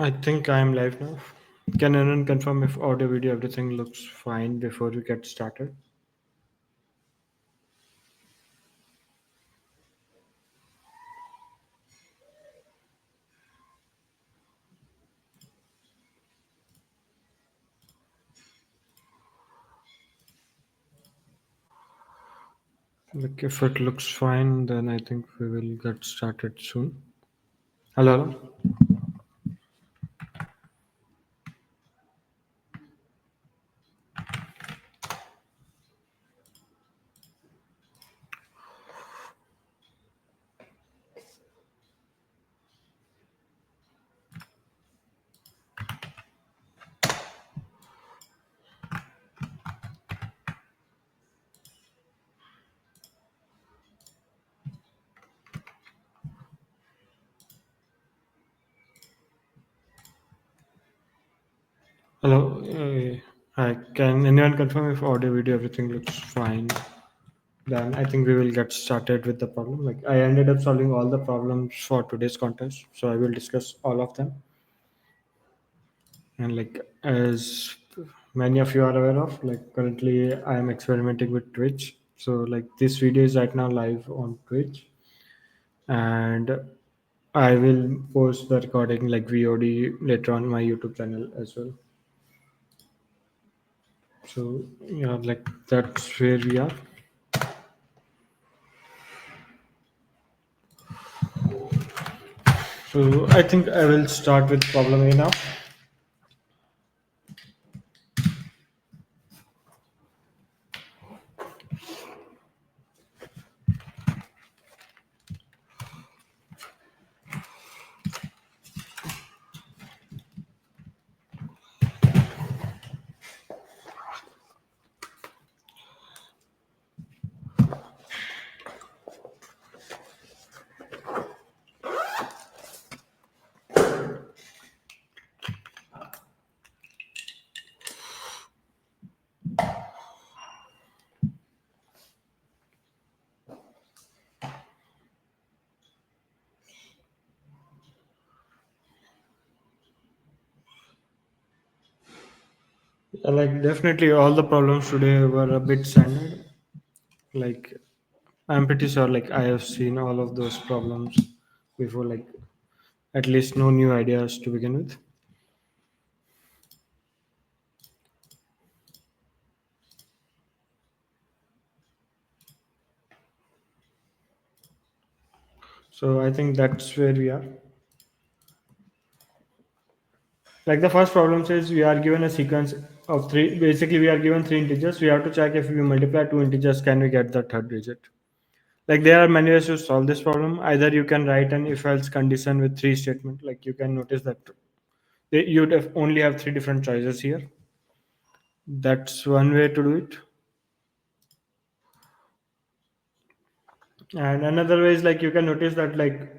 I think I am live now. Can anyone confirm if audio, video, everything looks fine before we get started? Like if it looks fine, then I think we will get started soon. Hello, hello. Hello. Hi. Can anyone confirm if audio, video, everything looks fine? Then I think we will get started with the problem. Like I ended up solving all the problems for today's contest, so I will discuss all of them. And like as many of you are aware of, like currently I am experimenting with Twitch. So like this video is right now live on Twitch, and I will post the recording like VOD later on my YouTube channel as well. So yeah, like that's where we are. So I think I will start with problem A now. Like definitely all the problems today were a bit standard. Like I'm pretty sure like I have seen all of those problems before, like at least no new ideas to begin with. So I think that's where we are. Like the first problem says we are given a sequence of three. Basically, we are given three integers. We have to check if we multiply two integers, can we get the third digit? Like there are many ways to solve this problem. Either you can write an if-else condition with three statement. Like you can notice that you'd only have three different choices here. That's one way to do it. And another way is like you can notice that like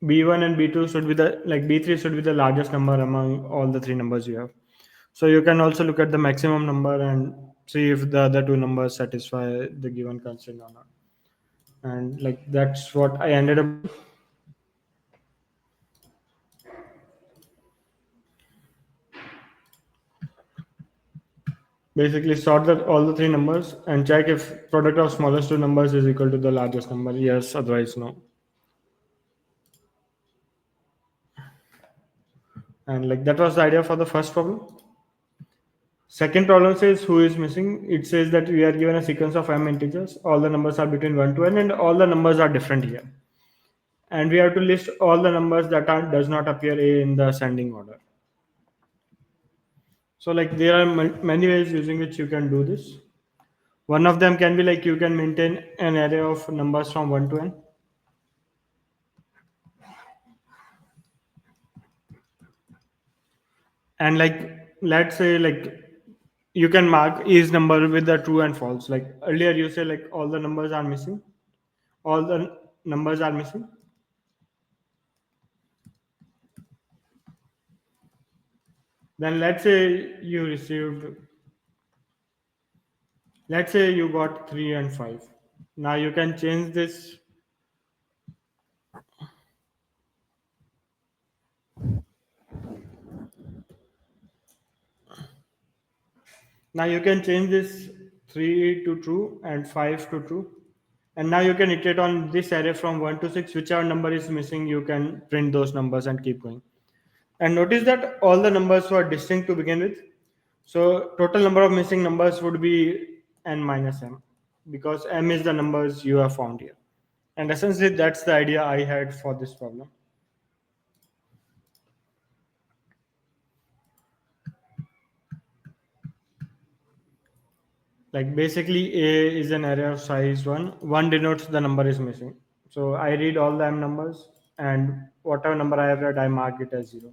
B1 and B2 should be the like B3 should be the largest number among all the three numbers you have. So you can also look at the maximum number and see if the other two numbers satisfy the given constraint or not. And like that's what I ended up. Basically sort all the three numbers and check if product of smallest two numbers is equal to the largest number. Yes, otherwise no. And like that was the idea for the first problem. Second problem says who is missing. It says that we are given a sequence of m integers. All the numbers are between 1 to n and all the numbers are different here. And we have to list all the numbers that does not appear in the ascending order. So like there are many ways using which you can do this. One of them can be like you can maintain an array of numbers from 1 to n. And like let's say like you can mark each number with the true and false. Like earlier you say like all the numbers are missing. All the numbers are missing. Then let's say you got 3 and 5. Now you can change Now you can change this 3 to true and 5 to true. And now you can iterate on this array from 1 to 6. Whichever number is missing, you can print those numbers and keep going. And notice that all the numbers were distinct to begin with. So total number of missing numbers would be n minus m, because m is the numbers you have found here. And essentially that's the idea I had for this problem. Like basically A is an array of size 1. 1 denotes the number is missing. So I read all the m numbers, and whatever number I have read, I mark it as 0.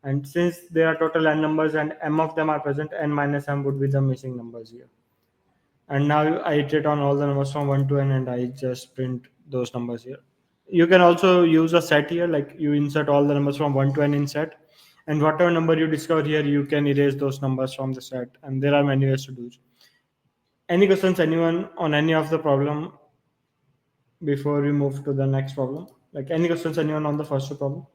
And since there are total n numbers and m of them are present, n minus m would be the missing numbers here. And now I iterate on all the numbers from 1 to n, and I just print those numbers here. You can also use a set here, like you insert all the numbers from 1 to n in set, and whatever number you discover here, you can erase those numbers from the set. And there are many ways to do it. Any questions, anyone, on any of the problem before we move to the next problem? Like any questions, anyone, on the first two problem?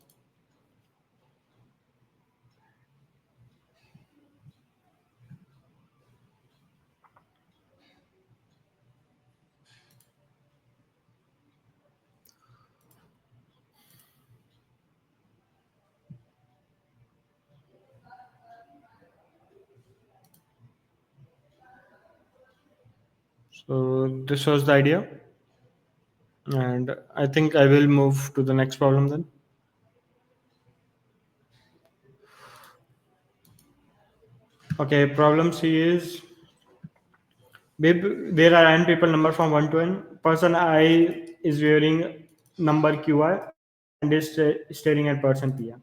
So this was the idea, and I think I will move to the next problem then. Okay, problem C is there are n people number from 1 to n. Person I is wearing number qi and is staring at person pi.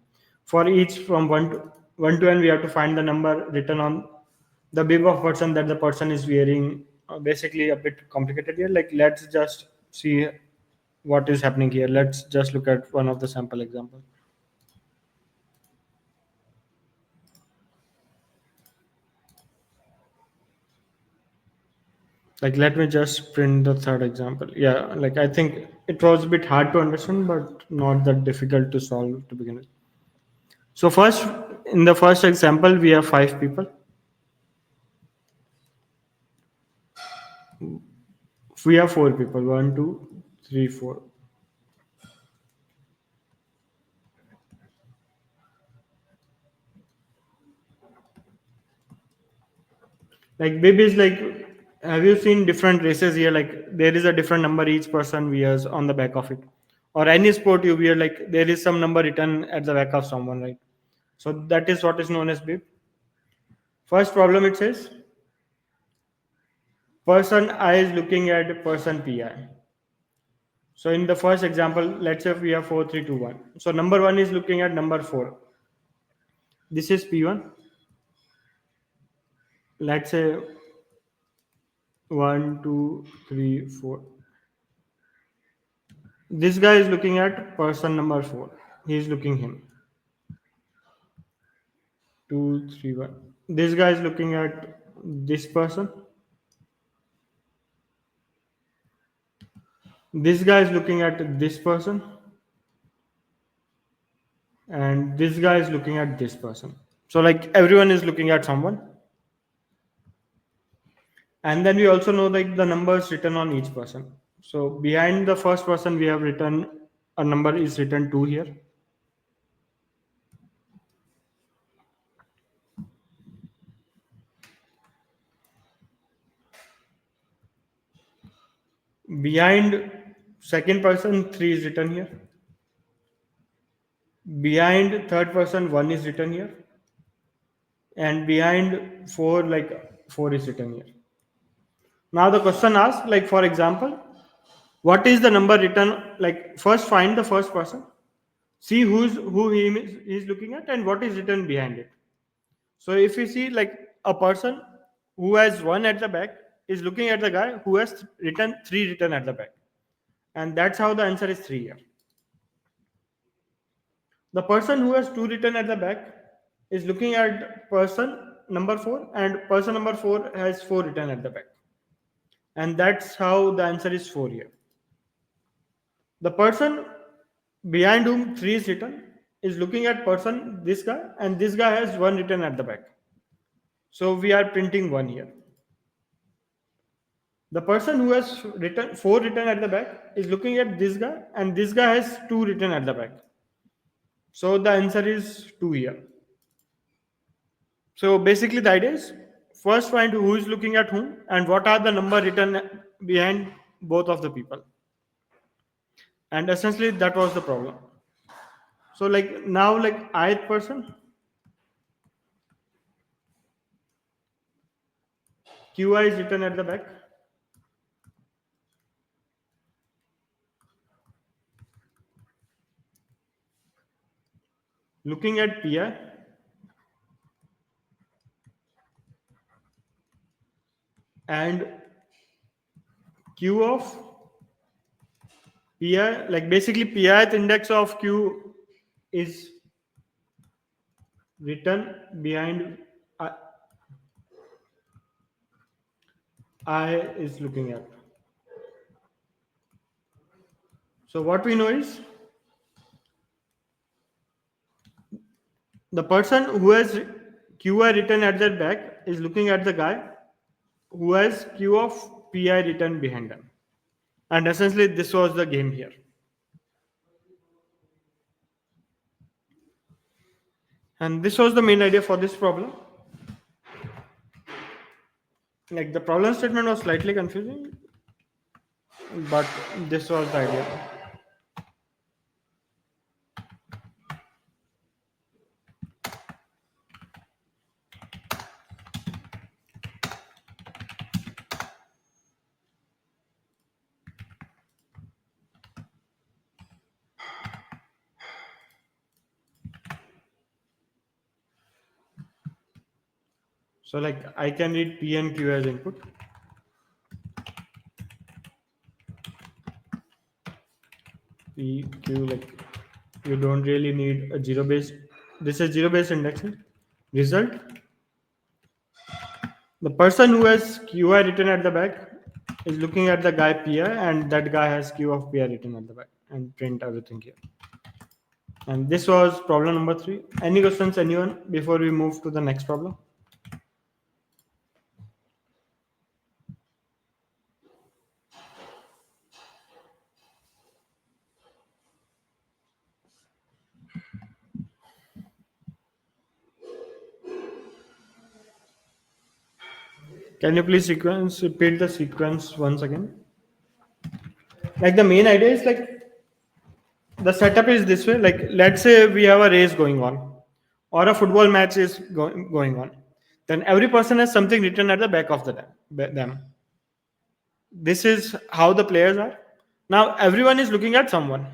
For each from 1 to n, we have to find the number written on the bib of person that the person is wearing. Basically a bit complicated here. Like let's just see what is happening here. Let's just look at one of the sample example. Like let me just print the third example. Yeah, like I think it was a bit hard to understand, but not that difficult to solve to begin with. So first, in the first example, we have 5 people. We have 4 people. One, two, three, four. Like baby is like, have you seen different races here? Like there is a different number each person wears on the back of it. Or any sport you wear, like there is some number written at the back of someone, right? So that is what is known as bib. First problem, it says person I is looking at person pi. So in the first example, let's say we have 4, 3, 2, 1. So number 1 is looking at number 4. This is P1. Let's say 1, 2, 3, 4. This guy is looking at person number 4. He is looking him. 2, 3, 1. This guy is looking at this person. This guy is looking at this person. And this guy is looking at this person. So like everyone is looking at someone. And then we also know like the numbers written on each person. So behind the first person, we have written a number is written 2 here. Behind second person, 3 is written here. Behind third person, 1 is written here. And behind 4, like 4 is written here. Now the question asks, like for example, what is the number written? Like first find the first person, see who he is looking at, and what is written behind it. So if you see like a person who has 1 at the back is looking at the guy who has written 3 written at the back, and that's how the answer is 3 here. The person who has 2 written at the back is looking at person number 4, and person number 4 has 4 written at the back, and that's how the answer is 4 here. The person behind whom 3 is written is looking at person this guy, and this guy has 1 written at the back. So we are printing 1 here. The person who has written 4 written at the back is looking at this guy, and this guy has 2 written at the back. So the answer is 2 here. So basically the idea is first find who is looking at whom and what are the number written behind both of the people. And essentially that was the problem. So like now like ith person, qi is written at the back. Looking at pi, and q of pi, like basically pi'th index of q is written behind I is looking at. So what we know is the person who has qi written at their back is looking at the guy who has q of pi written behind them. And essentially this was the game here. And this was the main idea for this problem. Like the problem statement was slightly confusing, but this was the idea. So like I can read P and Q as input. P, Q, like you don't really need a zero base. This is zero base indexing. Result. The person who has QI written at the back is looking at the guy PI, and that guy has Q of PI written at the back, and print everything here. And this was problem number 3. Any questions, anyone, before we move to the next problem? Can you please repeat the sequence once again? Like the main idea is like the setup is this way. Like let's say we have a race going on, or a football match is going on. Then every person has something written at the back of them. This is how the players are. Now everyone is looking at someone,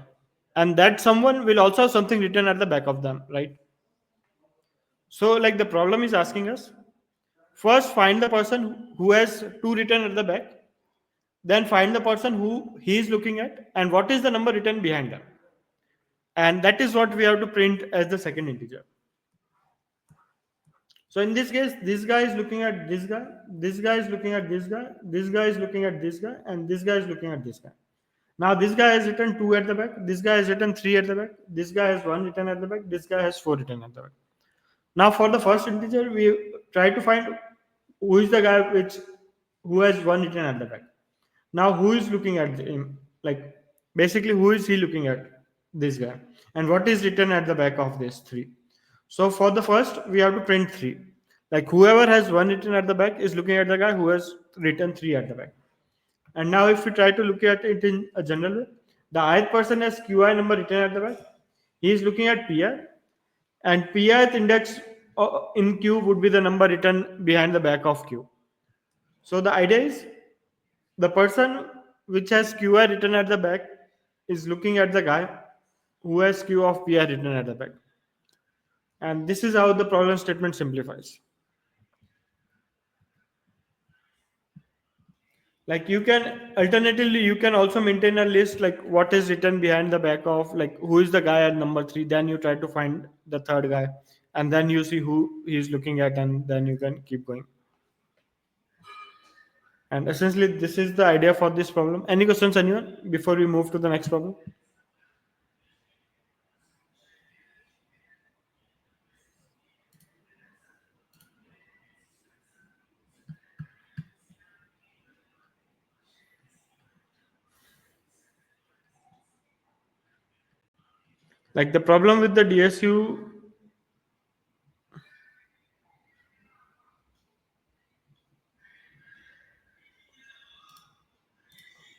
and that someone will also have something written at the back of them, right? So like the problem is asking us first find the person who has 2 written at the back, then find the person who he is looking at and what is the number written behind them, and that is what we have to print as the second integer. So in this case, this guy is looking at this guy, this guy is looking at this guy, this guy is looking at this guy, and this guy is looking at this guy. Now this guy has written 2 at the back, this guy has written 3 at the back, this guy has 1 written at the back, this guy has 4 written at the back. Now for the first integer, we try to find who is the guy who has 1 written at the back. Now who is looking at him? Like basically who is he looking at? This guy. And what is written at the back of this 3? So for the first, we have to print 3. Like whoever has 1 written at the back is looking at the guy who has written 3 at the back. And now if we try to look at it in a general way, the ith person has qi number written at the back. He is looking at pi, and pi'th index in q would be the number written behind the back of q. So the idea is the person which has qi written at the back is looking at the guy who has q of pi written at the back. And this is how the problem statement simplifies. Like you can alternatively you can also maintain a list like what is written behind the back of like who is the guy at number 3, then you try to find the third guy, and then you see who he is looking at, and then you can keep going. And essentially this is the idea for this problem. Any questions, anyone, before we move to the next problem? Like the problem with the DSU,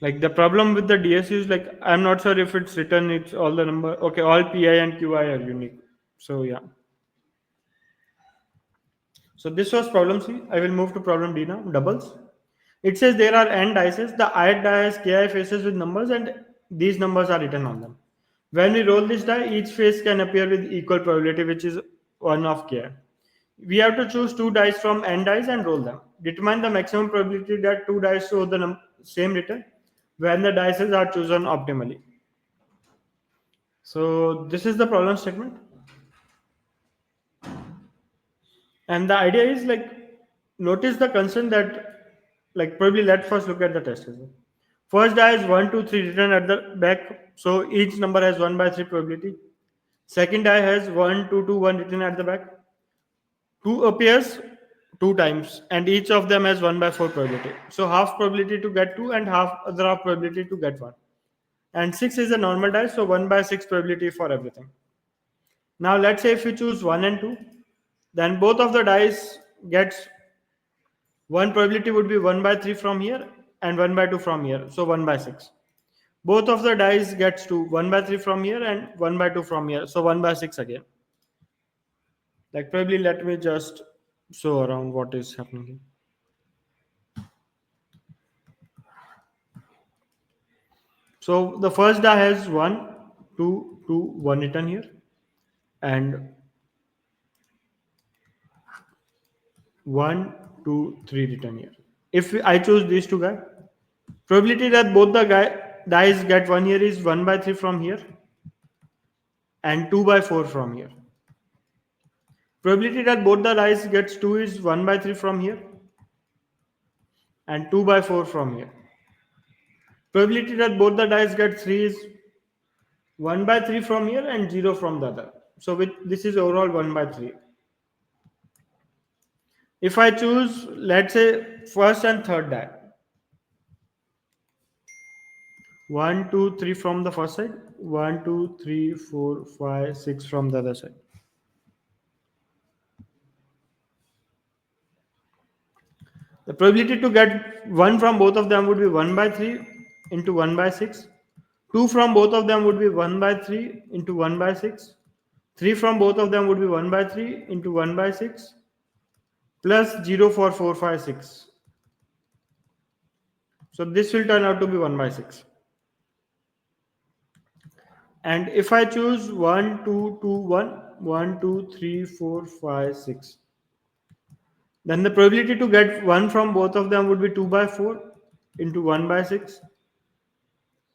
like the problem with the DSU is like I'm not sure if it's written. It's all the number. Okay, all PI and QI are unique. So yeah. So this was problem C. I will move to problem D now. Doubles. It says there are n dices. The ith die has ki faces with numbers, and these numbers are written on them. When we roll this die, each face can appear with equal probability, which is 1 of ki. We have to choose two dice from n dice and roll them. Determine the maximum probability that two dice show the same return when the dices are chosen optimally. So this is the problem statement. And the idea is like notice the concern that like probably let's first look at the test result. First die is 1, 2, 3 written at the back, so each number has 1 by 3 probability. Second die has 1, 2, 2, 1 written at the back. 2 appears 2 times and each of them has 1 by 4 probability. So half probability to get 2 and other half probability to get 1. And 6 is a normal die, so 1 by 6 probability for everything. Now let's say if we choose 1 and 2, then both of the dice gets one probability would be 1 by 3 from here and 1 by 2 from here, so 1 by 6. Both of the dice gets to 1 by 3 from here and 1 by 2 from here, so 1 by 6 again. Like probably let me just show around what is happening here. So the first die has 1, 2, 2, 1 written here, and 1, 2, 3 written here. If I choose these two guys, probability that both the dice get 1 here is 1 by 3 from here and 2 by 4 from here. Probability that both the dice gets 2 is 1 by 3 from here and 2 by 4 from here. Probability that both the dice get 3 is 1 by 3 from here and 0 from the other. So this is overall 1 by 3. If I choose, let's say, first and third die, 1, 2, 3 from the first side, 1, 2, 3, 4, 5, 6 from the other side. The probability to get 1 from both of them would be 1 by 3 into 1 by 6. 2 from both of them would be 1 by 3 into 1 by 6. 3 from both of them would be 1 by 3 into 1 by 6 plus 0 for 4, 5, 6. So this will turn out to be 1 by 6. And if I choose 1, 2, 2, 1, 1, 2, 3, 4, 5, 6, then the probability to get 1 from both of them would be 2 by 4 into 1 by 6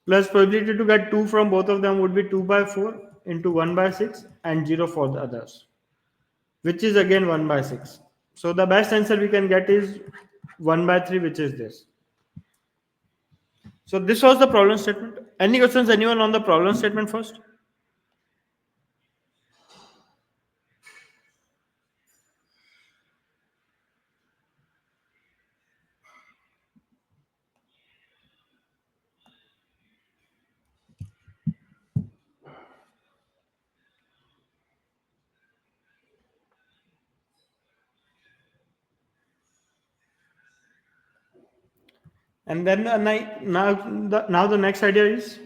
plus probability to get 2 from both of them would be 2 by 4 into 1 by 6 and 0 for the others, which is again 1 by 6. So the best answer we can get is 1 by 3, which is this. So this was the problem statement. Any questions, anyone on the problem statement first? And then now the next idea is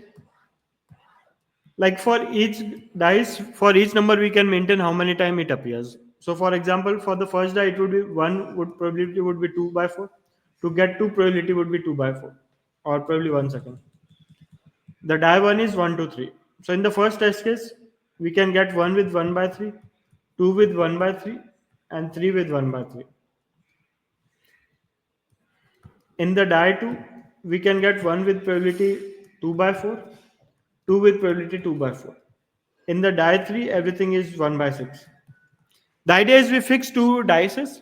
like for each dice, for each number we can maintain how many time it appears. So for example, for the first die it would be 1 would probability would be 2 by 4. To get 2 probability would be 2 by 4 or probably 1 second. The die 1 is 1, 2, 3. So in the first test case, we can get 1 with 1 by 3, 2 with 1 by 3 and 3 with 1 by 3. In the die 2, we can get 1 with probability 2 by 4, 2 with probability 2 by 4. In the die 3, everything is 1 by 6. The idea is we fix two dices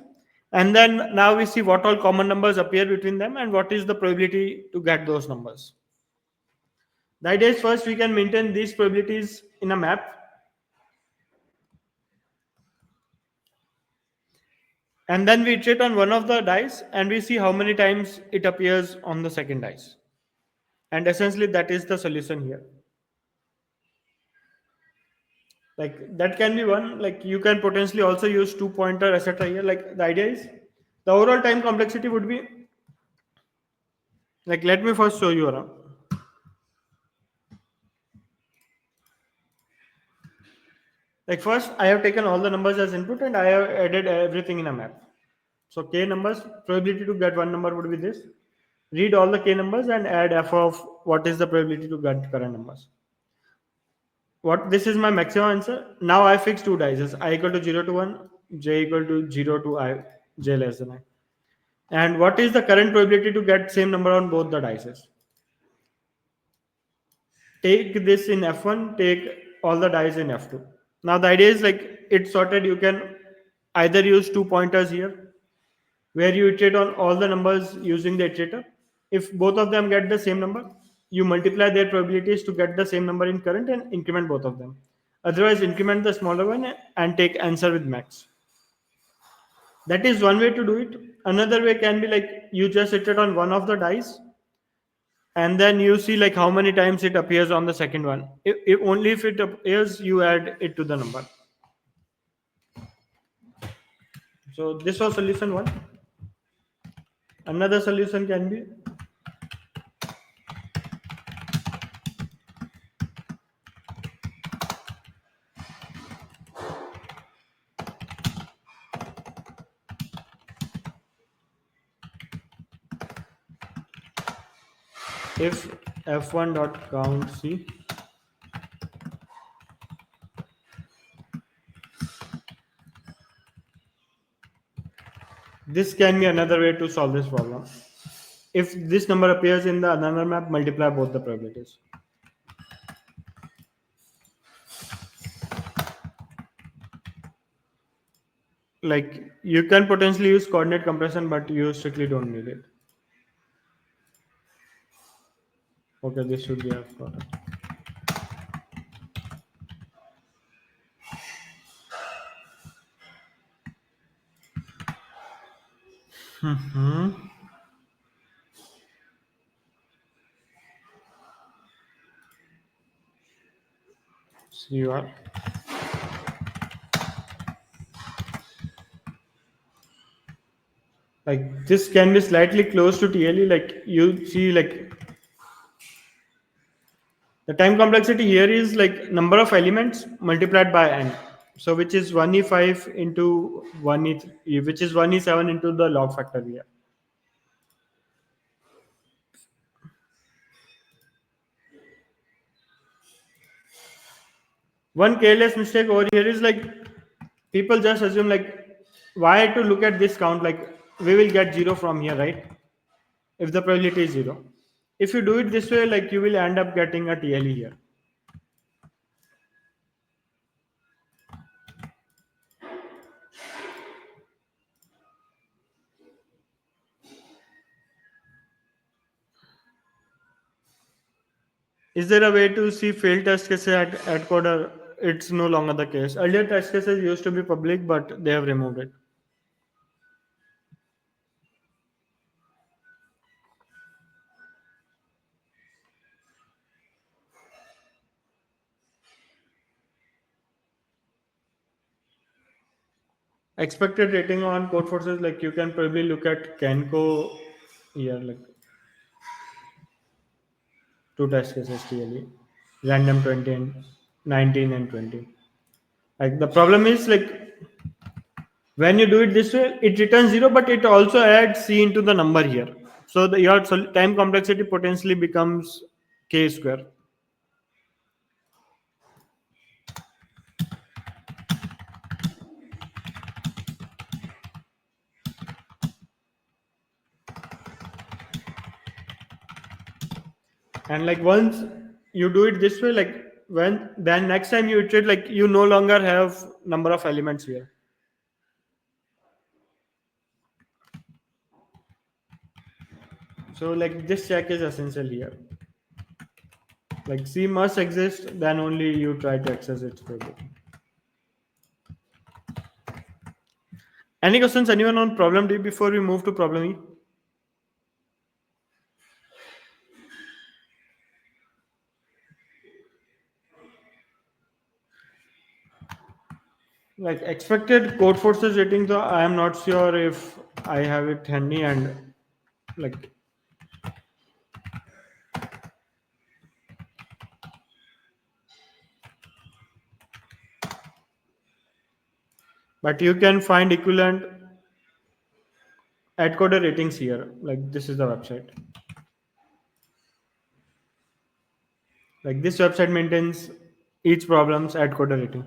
and then now we see what all common numbers appear between them and what is the probability to get those numbers. The idea is first we can maintain these probabilities in a map and then we iterate on one of the dice and we see how many times it appears on the second dice. And essentially that is the solution here. Like that can be one. Like you can potentially also use two pointer, etc. Here. Like the idea is the overall time complexity would be like, let me first show you around. Like first, I have taken all the numbers as input and I have added everything in a map. So k numbers, probability to get one number would be this. Read all the k numbers and add f of what is the probability to get current numbers. What this is my maximum answer. Now I fix two dices, I equal to 0 to 1, j equal to 0 to I, j less than I. And what is the current probability to get same number on both the dices? Take this in F1, take all the dice in F2. Now the idea is like it's sorted. You can either use two pointers here where you iterate on all the numbers using the iterator. If both of them get the same number, you multiply their probabilities to get the same number in current and increment both of them. Otherwise, increment the smaller one and take answer with max. That is one way to do it. Another way can be like you just iterate on one of the dice and then you see like how many times it appears on the second one. If only if it appears, you add it to the number. So this was solution one. Another solution can be if f1 dot count c. This can be another way to solve this problem. If this number appears in the another map, multiply both the probabilities. Like you can potentially use coordinate compression, but you strictly don't need it. Okay, this should be f dot. So you are like this can be slightly close to TLE. Like you see, like the time complexity here is like number of elements multiplied by n. So which is 1e5 into 1e3, which is 1e7 into the log factor here. One careless mistake over here is like people just assume like why to look at this count, like we will get 0 from here, right? If the probability is 0. If you do it this way, like you will end up getting a TLE here. Is there a way to see failed test cases at Atcoder? It's no longer the case. Earlier test cases used to be public, but they have removed it. Expected rating on code forces, like you can probably look at Kenko here, like two test cases clearly, random 20 and 19 and 20. Like the problem is like when you do it this way, it returns 0, but it also adds c into the number here. So your time complexity potentially becomes k square. And like once you do it this way, like when then next time you iterate, like you no longer have number of elements here. So like this check is essential here. Like C must exist, then only you try to access its probability. Any questions, anyone on problem D before we move to problem E? Like expected code forces rating, though I am not sure if I have it handy, and like, but you can find equivalent Atcoder ratings here. Like this is the website. Like this website maintains each problem's Atcoder rating.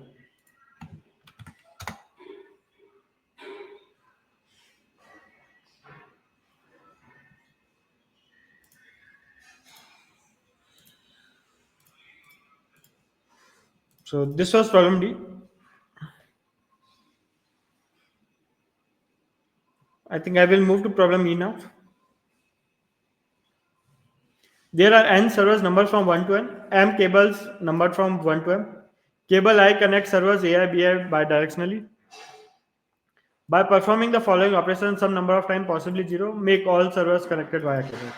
So this was problem D. I think I will move to problem E now. There are n servers numbered from 1 to n, m cables numbered from 1 to m. Cable I connects servers AI, BI bidirectionally. By performing the following operation some number of times, possibly 0, make all servers connected via cable.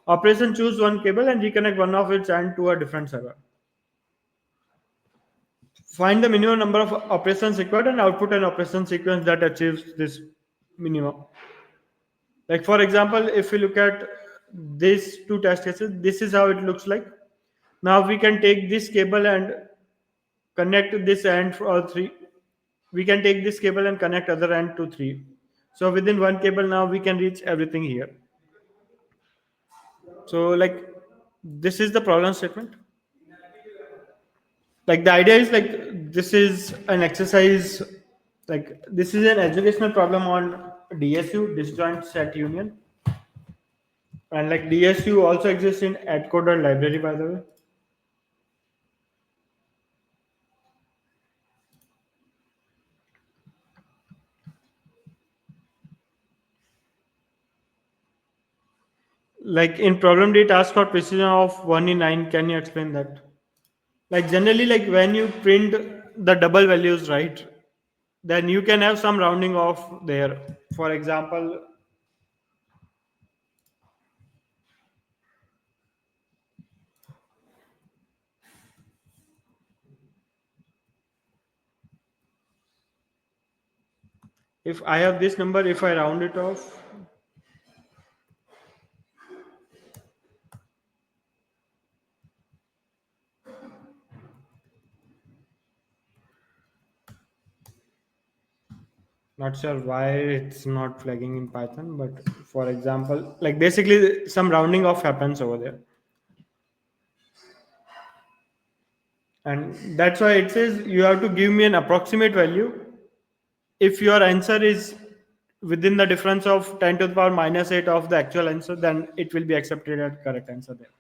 Operation choose one cable and reconnect one of its end to a different server. Find the minimum number of operations required and output an operation sequence that achieves this minimum. Like for example, if we look at these two test cases, this is how it looks like. Now we can take this cable and connect this end for all three. We can take this cable and connect other end to three. So within one cable now we can reach everything here. So like this is the problem statement. Like the idea is like this is an exercise, like this is an educational problem on DSU, disjoint set union. And like DSU also exists in Atcoder library, by the way. Like in problem D, task for precision of 1 in 9. Can you explain that? Like generally, like when you print the double values, right? Then you can have some rounding off there. For example, if I have this number, if I round it off, not sure why it's not flagging in Python, but for example, like basically some rounding off happens over there. And that's why it says you have to give me an approximate value. If your answer is within the difference of 10 to the power minus 8 of the actual answer, then it will be accepted as correct answer there.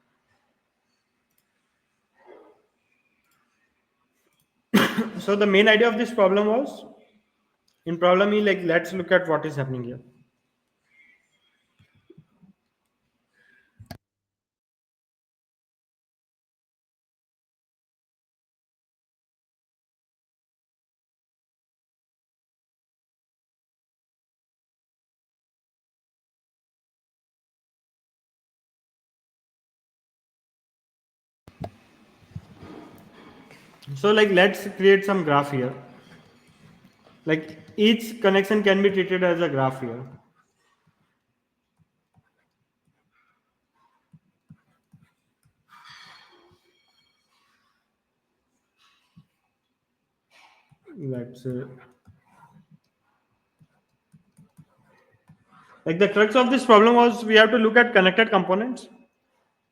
So the main idea of this problem was, in problem E, like let's look at what is happening here. So like let's create some graph here. Like each connection can be treated as a graph here. Let's like the crux of this problem was we have to look at connected components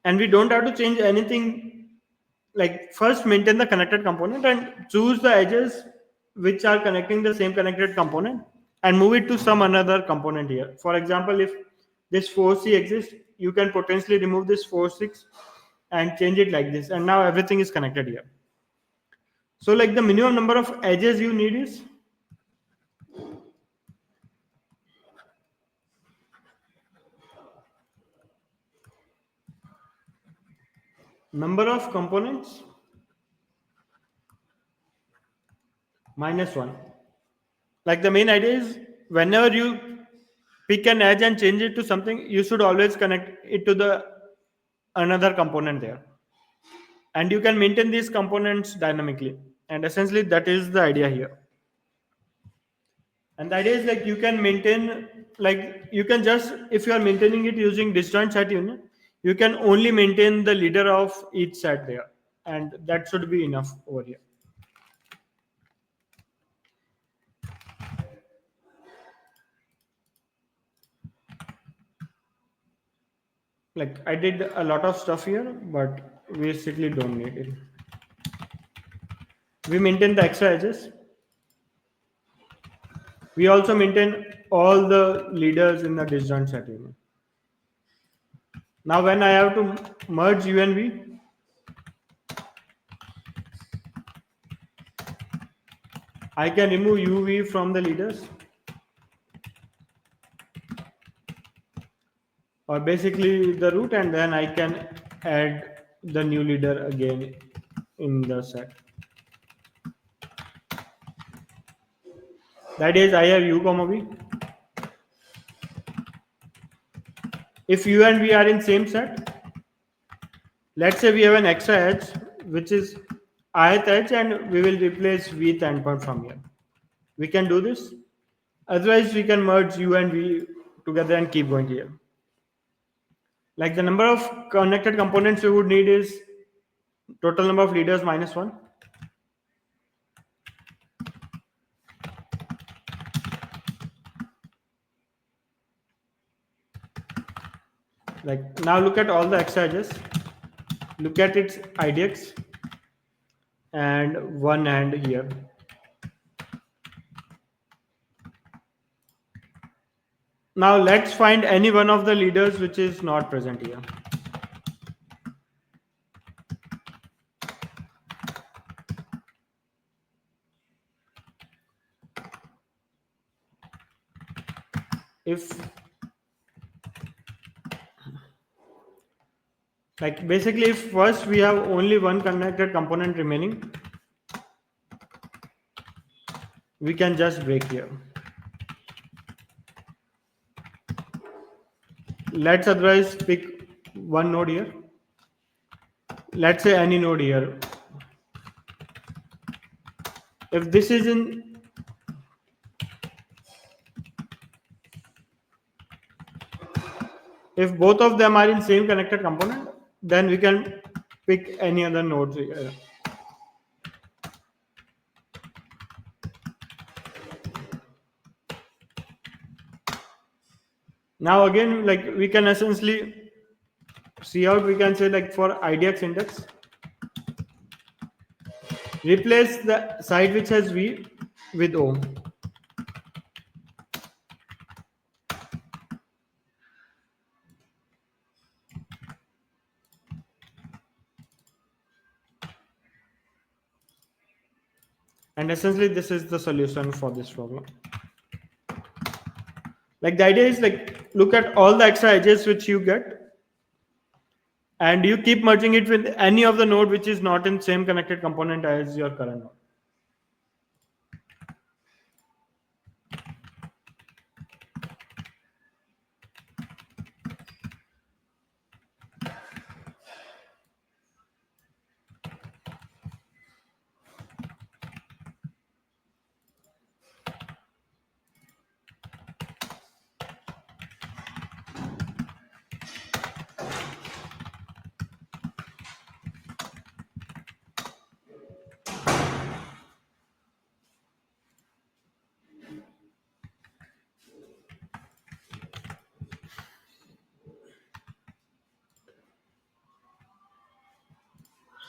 and we don't have to change anything. Like first maintain the connected component and choose the edges which are connecting the same connected component and move it to some another component here. For example, if this 4C exists, you can potentially remove this 4,6 and change it like this, and now everything is connected here. So like the minimum number of edges you need is number of components minus 1. Like the main idea is whenever you pick an edge and change it to something, you should always connect it to the another component there, and you can maintain these components dynamically, and essentially that is the idea here. And the idea is like you can maintain, like you can just, if you are maintaining it using disjoint set unit, you can only maintain the leader of each set there, and that should be enough over here. Like I did a lot of stuff here, but we basically don't need it. We maintain the extra edges. We also maintain all the leaders in the disjoint set unit. Now when I have to merge U and V, I can remove UV from the leaders, or basically the root, and then I can add the new leader again in the set. That is, I have U comma V. If U and V are in same set, let's say we have an extra edge which is ith edge, and we will replace Vth endpoint from here. We can do this. Otherwise, we can merge U and V together and keep going here. Like the number of connected components we would need is total number of leaders minus 1. Like now look at all the extra edges. Look at its IDX and one hand here. Now let's find any one of the leaders which is not present here. If like basically if first we have only one connected component remaining, we can just break here. Let's otherwise pick one node here. Let's say any node here. If this is in, if both of them are in same connected component, then we can pick any other nodes here. Now again, like we can essentially see out, we can say like for IDX index, replace the side which has V with O. And essentially this is the solution for this problem. Like the idea is like look at all the extra edges which you get, and you keep merging it with any of the node which is not in same connected component as your current node.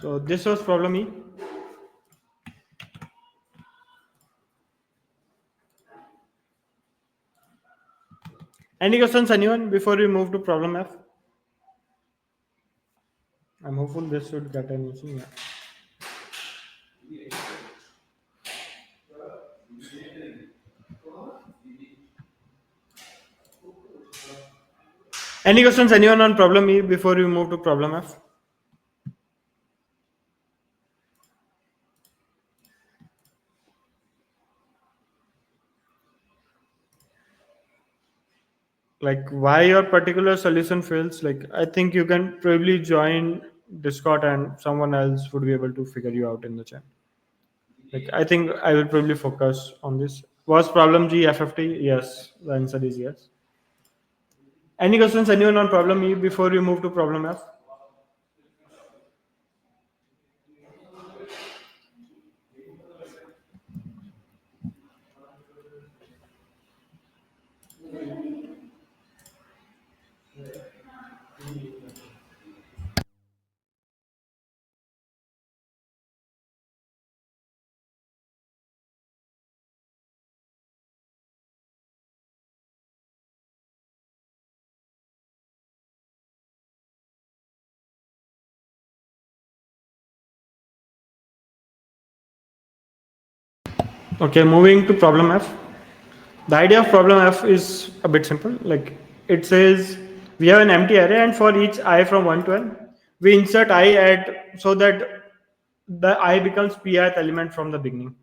So this was problem E. Any questions, anyone, before we move to problem F? I'm hopeful this should get an issue. Yeah. Any questions, anyone, on problem E before we move to problem F? Like why your particular solution fails, like I think you can probably join Discord and someone else would be able to figure you out in the chat. Like I think I will probably focus on this. Was problem G FFT? Yes, the answer is yes. Any questions, anyone on problem E before you move to problem F? Okay, moving to problem F. The idea of problem F is a bit simple. Like it says we have an empty array, and for each I from 1 to n, we insert I at so that the I becomes pith element from the beginning.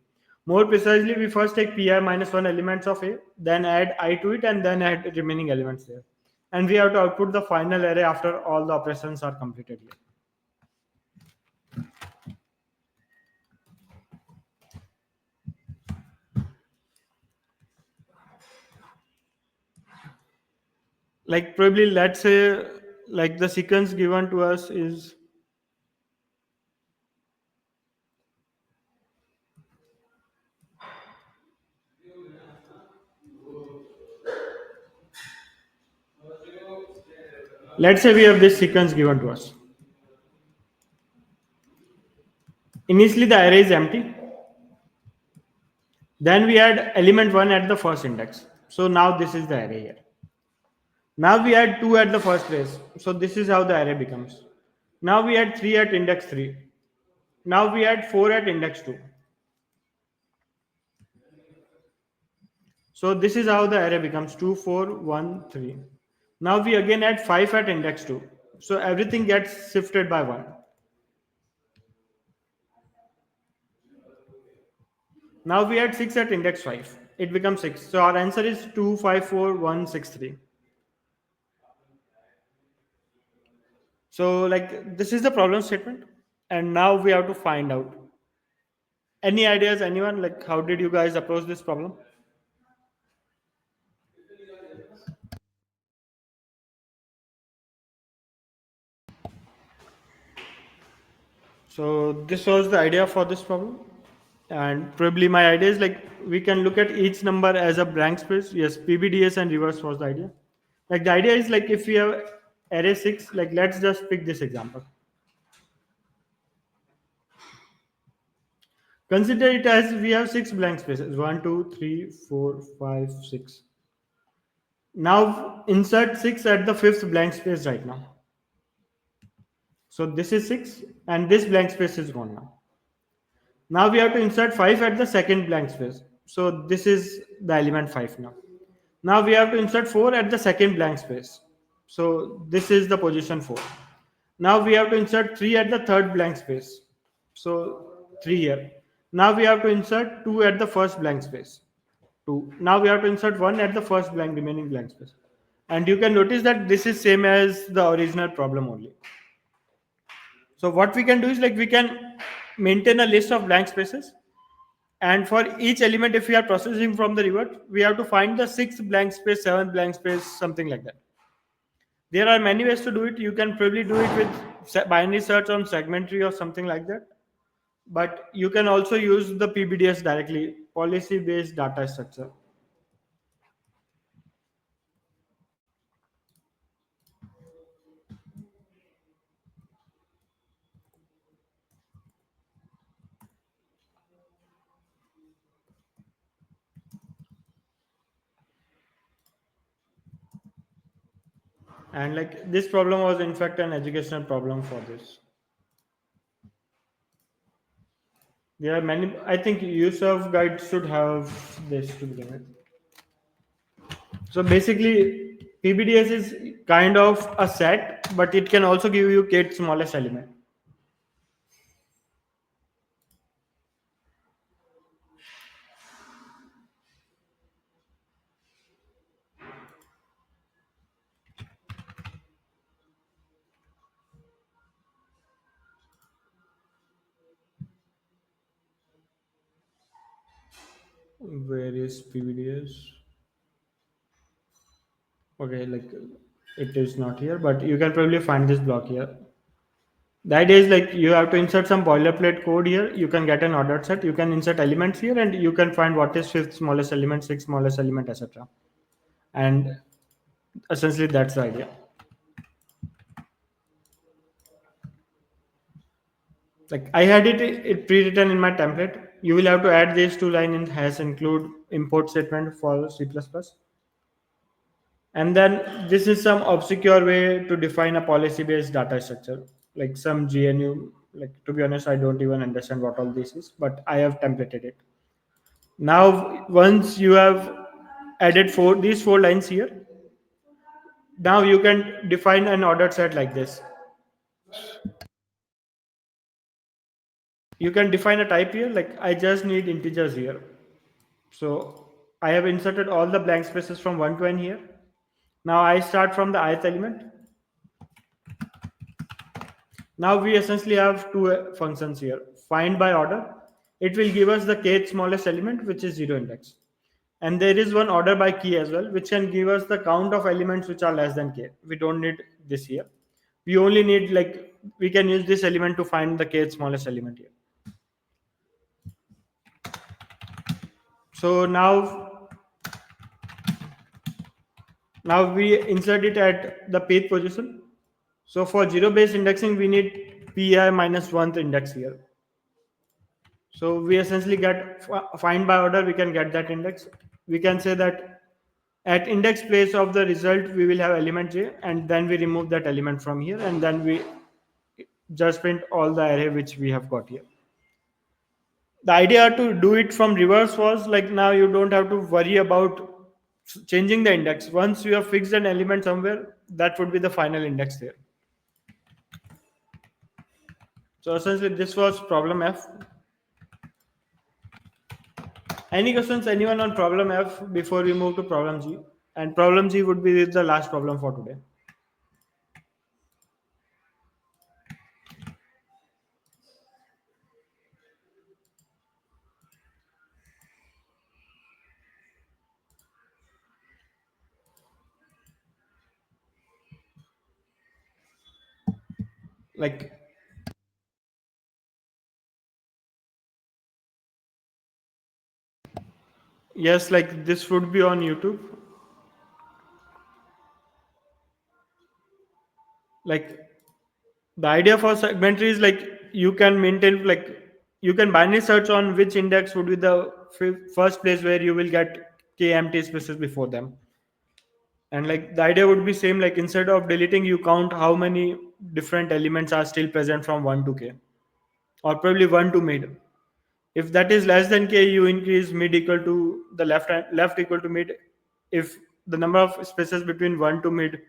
More precisely, we first take pi minus 1 elements of A, then add I to it, and then add remaining elements there. And we have to output the final array after all the operations are completed here. Like probably let's say like the sequence given to us is, let's say we have this sequence given to us. Initially the array is empty. Then we add element 1 at the first index. So now this is the array here. Now we add 2 at the first place. So this is how the array becomes. Now we add 3 at index 3. Now we add 4 at index 2. So this is how the array becomes 2, 4, 1, 3. Now we again add 5 at index 2. So everything gets shifted by 1. Now we add 6 at index 5. It becomes 6. So our answer is 2, 5, 4, 1, 6, 3. So like this is the problem statement. And now we have to find out. Any ideas, anyone? Like how did you guys approach this problem? So this was the idea for this problem. And probably my idea is like we can look at each number as a blank space. Yes, PBDS and reverse was the idea. Like the idea is like if we have array 6, like let's just pick this example. Consider it as we have 6 blank spaces. 1, 2, 3, 4, 5, 6. Now insert 6 at the fifth blank space right now. So this is 6 and this blank space is gone now. Now we have to insert 5 at the second blank space. So this is the element 5 now. Now we have to insert 4 at the second blank space. So this is the position 4. Now we have to insert 3 at the third blank space. So 3 here. Now we have to insert 2 at the first blank space. 2. Now we have to insert 1 at the first remaining blank space. And you can notice that this is same as the original problem only. So what we can do is like we can maintain a list of blank spaces, and for each element if we are processing from the revert, we have to find the sixth blank space, seventh blank space, something like that. There are many ways to do it. You can probably do it with binary search on segment tree or something like that, but you can also use the PBDS directly, policy based data structure. And like this problem was in fact an educational problem for this. There are many. I think Yusuf guide should have this to begin with. So basically, PBDS is kind of a set, but it can also give you kth smallest element. Where is PVDS? Okay, like it is not here, but you can probably find this block here. The idea is like you have to insert some boilerplate code here. You can get an ordered set. You can insert elements here, and you can find what is fifth smallest element, sixth smallest element, etc. And essentially, that's the idea. Like I had it pre-written in my template. You will have to add these two lines in has include import statement for C++. And then this is some obscure way to define a policy based data structure, like some GNU. Like to be honest, I don't even understand what all this is, but I have templated it. Now, once you have added these four lines here, now you can define an ordered set like this. You can define a type here, like I just need integers here. So I have inserted all the blank spaces from 1 to n here. Now I start from the ith element. Now we essentially have two functions here. Find by order. It will give us the kth smallest element, which is 0 index. And there is one order by key as well, which can give us the count of elements which are less than k. We don't need this here. We only need like we can use this element to find the kth smallest element here. So now we insert it at the page position. So for zero based indexing, we need pi minus 1th index here. So we essentially get find by order, we can get that index. We can say that at index place of the result, we will have element j, and then we remove that element from here, and then we just print all the array which we have got here. The idea to do it from reverse was like now you don't have to worry about changing the index. Once you have fixed an element somewhere, that would be the final index there. So essentially, this was problem F. Any questions, anyone on problem F before we move to problem G? And problem G would be the last problem for today. Like, yes, like this would be on YouTube. Like, the idea for segmentary is like you can maintain, like, you can binary search on which index would be the first place where you will get k empty spaces before them. And like the idea would be same, like instead of deleting, you count how many different elements are still present from 1 to k, or probably 1 to mid. If that is less than k, you increase mid equal to the left equal to mid. If the number of spaces between 1 to mid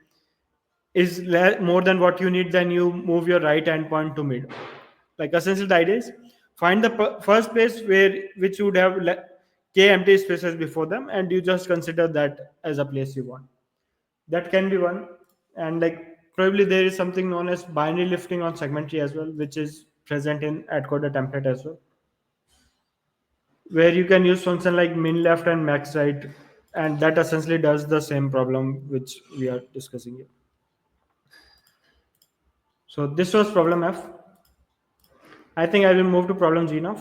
is more than what you need, then you move your right endpoint to mid. Like essentially the idea is find the first place where which would have k empty spaces before them, and you just consider that as a place you want. That can be one. And like probably there is something known as binary lifting on segment tree as well, which is present in Atcoder template as well, where you can use function like min left and max right, and that essentially does the same problem which we are discussing here. So this was problem F. I think I will move to problem G now.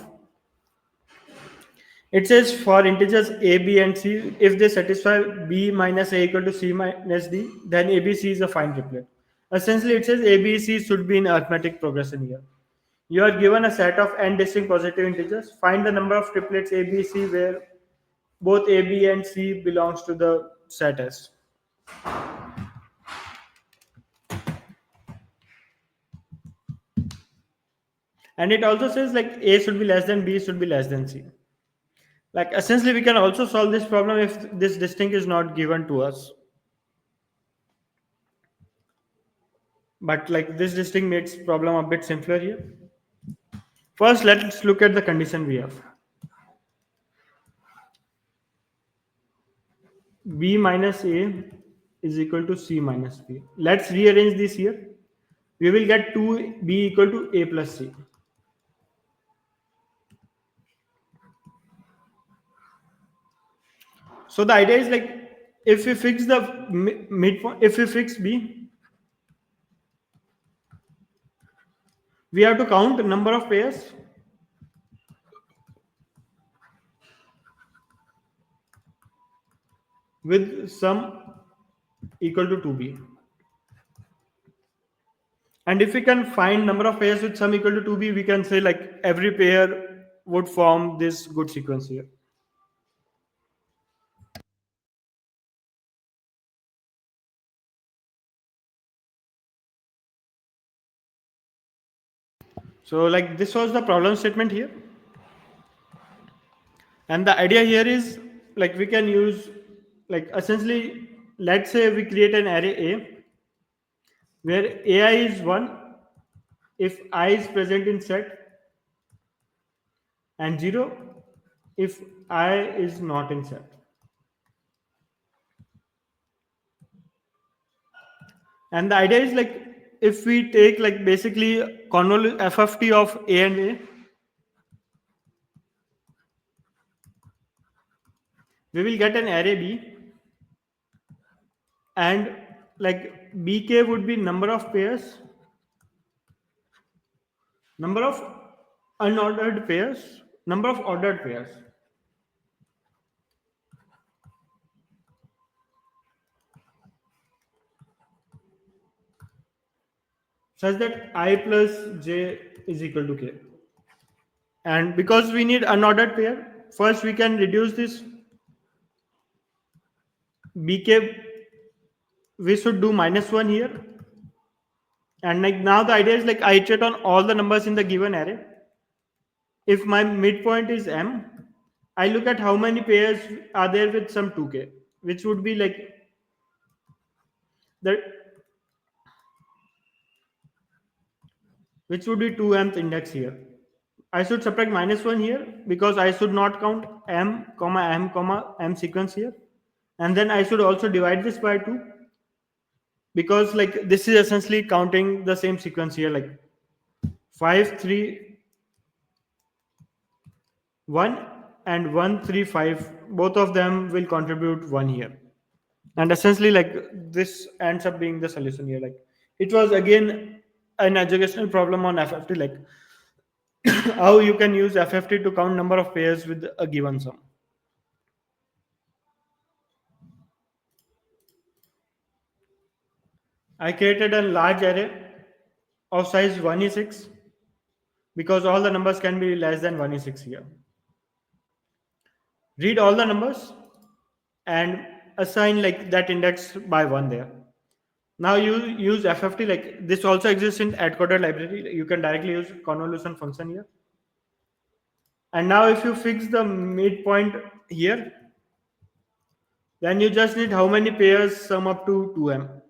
It says for integers a, b, and c, if they satisfy b minus a equal to c minus d, then abc is a fine triplet. Essentially, it says abc should be in arithmetic progression here. You are given a set of n distinct positive integers. Find the number of triplets a, b, c where both a, b, and c belongs to the set S. And it also says like a should be less than b should be less than c. Like essentially, we can also solve this problem if this distinct is not given to us. But like this distinct makes problem a bit simpler here. First, let's look at the condition we have. B minus A is equal to C minus B. Let's rearrange this here. We will get 2B equal to A plus C. So the idea is like, if we fix the midpoint, if we fix B, we have to count number of pairs with sum equal to 2B. And if we can find number of pairs with sum equal to 2B, we can say like every pair would form this good sequence here. So like this was the problem statement here. And the idea here is like we can use, like essentially, let's say we create an array A where AI is 1 if I is present in set, and 0 if I is not in set. And the idea is like, if we take like basically convolute FFT of A and A, we will get an array B, and like BK would be number of pairs, number of unordered pairs, number of ordered pairs. Such that I plus j is equal to k. And because we need unordered pair, first we can reduce this bk. We should do -1 here. And like now the idea is like I iterate on all the numbers in the given array. If my midpoint is m, I look at how many pairs are there with some 2k, which would be like the which would be 2mth index here. I should subtract -1 here because I should not count m, m sequence here. And then I should also divide this by 2 because like this is essentially counting the same sequence here, like 5 3 1 and 1 3 5. Both of them will contribute 1 here. And essentially like this ends up being the solution here. Like it was again an educational problem on FFT, like how you can use FFT to count number of pairs with a given sum. I created a large array of size 1 is 6 because all the numbers can be less than 1 is 6 here. Read all the numbers and assign like that index by 1 there. Now you use FFT, like this also exists in Atcoder library. You can directly use convolution function here. And now if you fix the midpoint here, then you just need how many pairs sum up to 2m.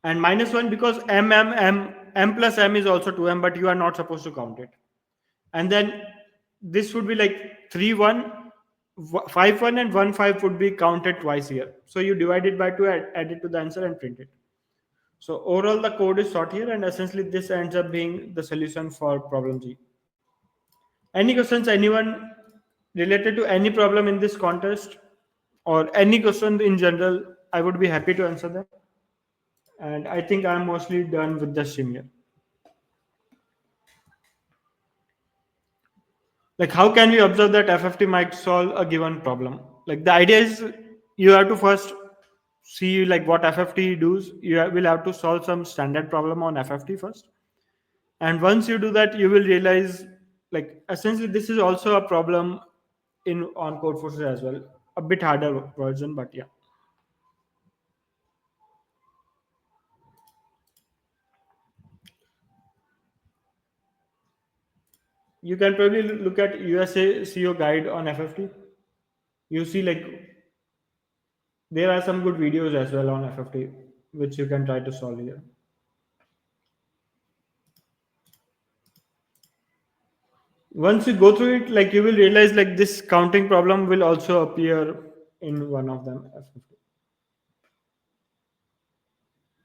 And -1 because m plus m is also 2m, but you are not supposed to count it. And then this would be like 3 1 5 1 and 1 5 would be counted twice here. So you divide it by 2, add it to the answer and print it. So overall the code is short here, and essentially this ends up being the solution for problem G. Any questions, anyone related to any problem in this contest or any question in general, I would be happy to answer them. And I think I'm mostly done with the sim here. Like how can we observe that FFT might solve a given problem? Like the idea is you have to first see like what FFT does. Will have to solve some standard problem on FFT first. And once you do that, you will realize like essentially this is also a problem in on code forces as well. A bit harder version, but yeah. You can probably look at USA CO guide on FFT. You see like there are some good videos as well on FFT which you can try to solve here. Once you go through it, like you will realize like this counting problem will also appear in one of them.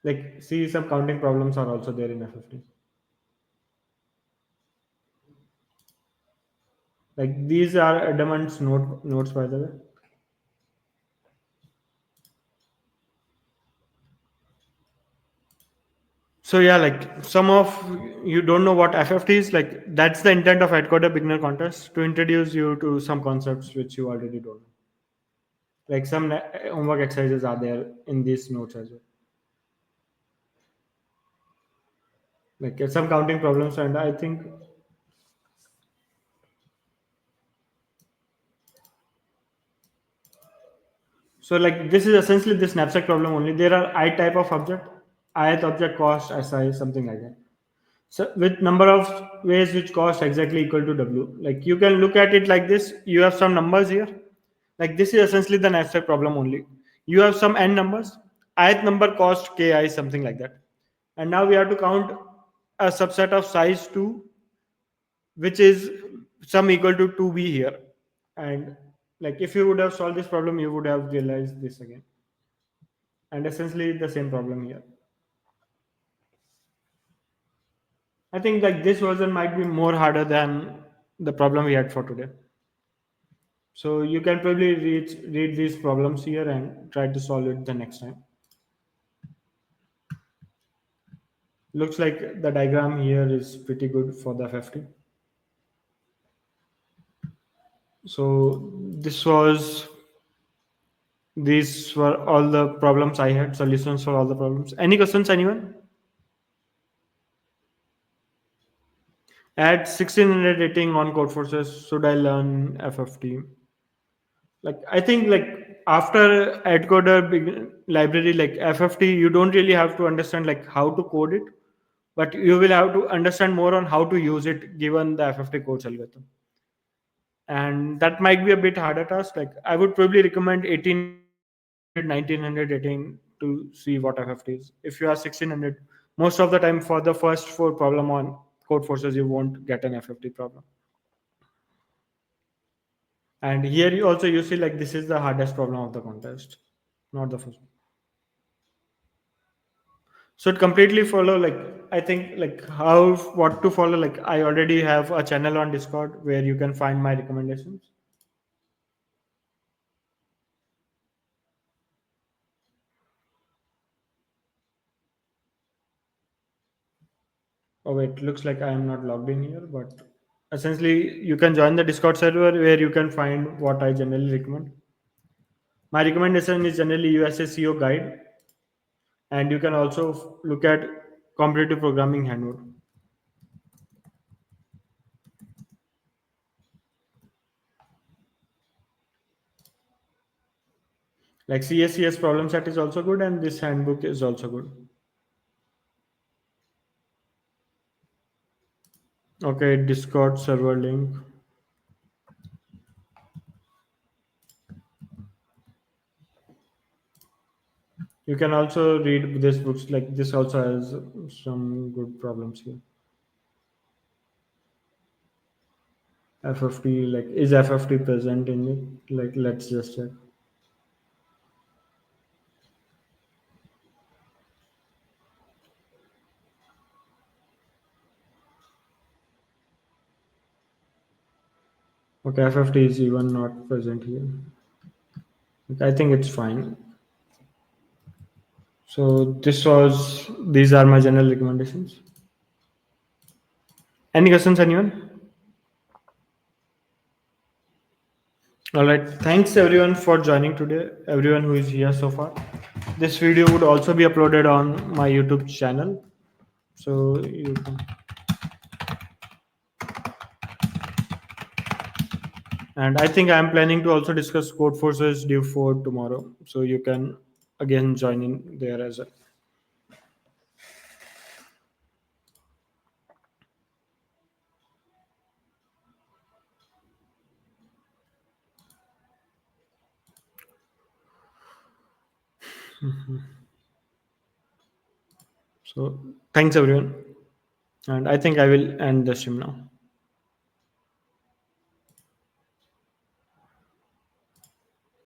Like see some counting problems are also there in FFT. Like these are Adamant's notes by the way. So yeah, like some of you don't know what FFT is. Like that's the intent of Atcoder beginner contest, to introduce you to some concepts which you already don't know. Like some homework exercises are there in these notes as well. Like some counting problems, and I think so. Like this is essentially this knapsack problem only. There are I type of object, ith object, cost, si, something like that. So with number of ways which cost exactly equal to w. Like you can look at it like this. You have some numbers here. Like this is essentially the knapsack problem only. You have some n numbers. Ith number cost ki, something like that. And now we have to count a subset of size 2, which is some equal to 2b here. And like if you would have solved this problem, you would have realized this again. And essentially the same problem here. I think like this version might be more harder than the problem we had for today. So you can probably read these problems here and try to solve it the next time. Looks like the diagram here is pretty good for the FFT. So these were all the problems I had, solutions for all the problems. Any questions, anyone? At 1600 rating on code forces, should I learn FFT? Like I think like after Adcoder library, like FFT, you don't really have to understand like how to code it, but you will have to understand more on how to use it given the FFT codes algorithm. And that might be a bit harder task. Like I would probably recommend 1800, 1900 rating to see what FFT is. If you are 1600, most of the time for the first 4 problem on code forces, you won't get an FFT problem. And here you also you see like this is the hardest problem of the contest, not the first. So it completely follow like I think like how what to follow. Like I already have a channel on Discord where you can find my recommendations. Oh wait, looks like I am not logged in here, but essentially you can join the Discord server where you can find what I generally recommend. My recommendation is generally USACO guide, and you can also look at competitive programming handbook. Like CSCS problem set is also good, and this handbook is also good. Okay, Discord server link. You can also read this books. Like this also has some good problems here. FFT, like is FFT present in it? Like let's just check. Okay, FFT is even not present here. I think it's fine. So these are my general recommendations. Any questions, anyone? All right. Thanks everyone for joining today. Everyone who is here so far. This video would also be uploaded on my YouTube channel. So you can, and I think I'm planning to also discuss Code Forces Div 4 tomorrow. So you can again join in there as well. So thanks everyone. And I think I will end the stream now.